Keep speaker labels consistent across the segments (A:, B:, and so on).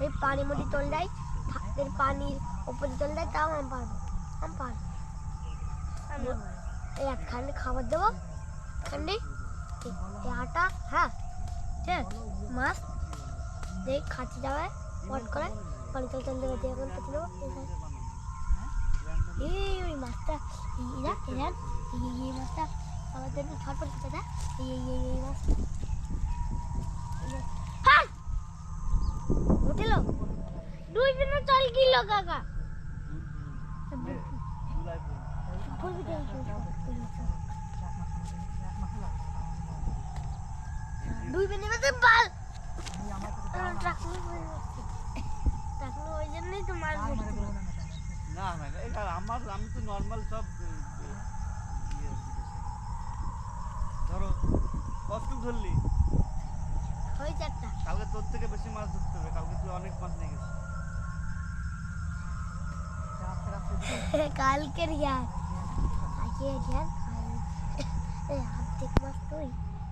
A: এই পানির মধ্যে তোল দেয়, পানির ওপরে তোল দেয়, তাও আমি পারবো। এই একখানে খাবার দেবো, এখানে এই আটা, হ্যাঁ ঠিক আছে, মাছ দেখ খাচ্ছি যাবে পট করে পানি তোল তোল দেবে, এখন কেটে নেবো। এই ওই মাছটা এই মাছটা আমার জন্য ছটপট করতে দেয়, এই মাছ উঠেলো 2 দিনে 4 কিলো কাকা। দুই দিনে বাল ওই জন্যই তো মাছ
B: না না এটা আমি তো নর্মাল সব ধরো কত ধরলি
A: ওই 4টা।
B: কালকে তোর থেকে বেশি মাছ ধরতে হবে, কালকে তুই অনেক মাছ নিয়ে গেছিস।
A: কালকের ইয়ার আজকে ইয়ার অর্ধেক মাছ তুই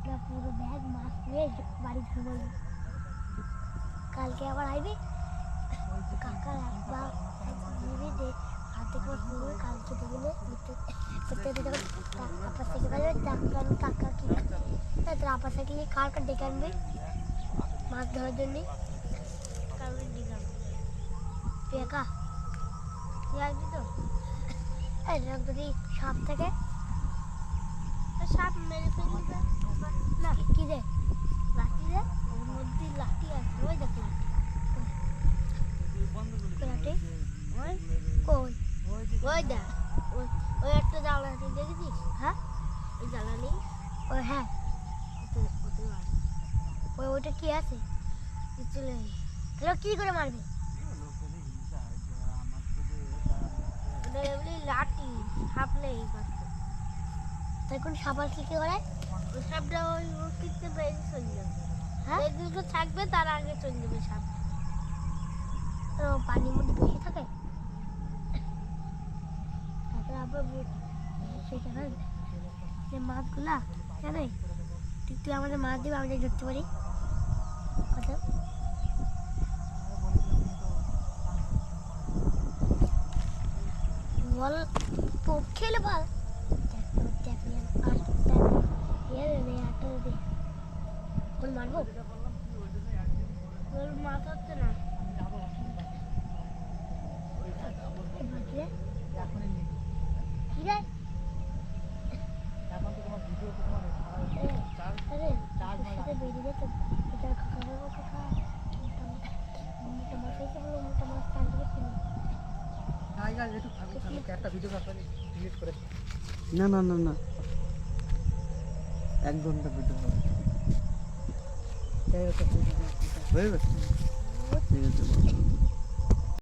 A: না পুরো ব্যাগ মাছ নিয়ে বাড়ি ধরবো। কালকে আবার আইবি কাকা একবার দিবি দে অর্ধেক মাছ নিয়ে কালকে দেবি না আপা থেকে বলবে ডাক্তার কাকা কি তোর আপা থেকে কার কার ডেকে আনবি মাছ ধরার জন্যে। কারণ দিলাম পেকা আসবি তো যদি সাপ থেকে সাপ মেরে ফেলবি না কি রে লাঠি রে ওর মধ্যে লাঠি আছে ওই দেখ লাঠি কই ওই দেখ ওই একটা জ্বালানি দেখেছিস? হ্যাঁ ওই জ্বালানি ওই হ্যাঁ ওইটা কি আছে চলে তাহলে কি করে মারবে? লাঠি সাপ নেই তাই কোন সাপ আসলে কি করে ওই সাপটা ওই কিনতে বেরিয়ে চলে যাবে। হ্যাঁ যেগুলো থাকবে তার আগে চলে যাবে সাপ। পানির মধ্যে বেশি থাকে তারপরে আবার সেটা না যে মাছগুলা জানে তুই আমাদের মাছ দিবি আমি ধরতে পারি কথা বল খেলে বল মারবো মাছ হচ্ছে না
B: না না না না 1 ঘন্টা ভিডিও হবে হয়ে গেছে ঠিক আছে।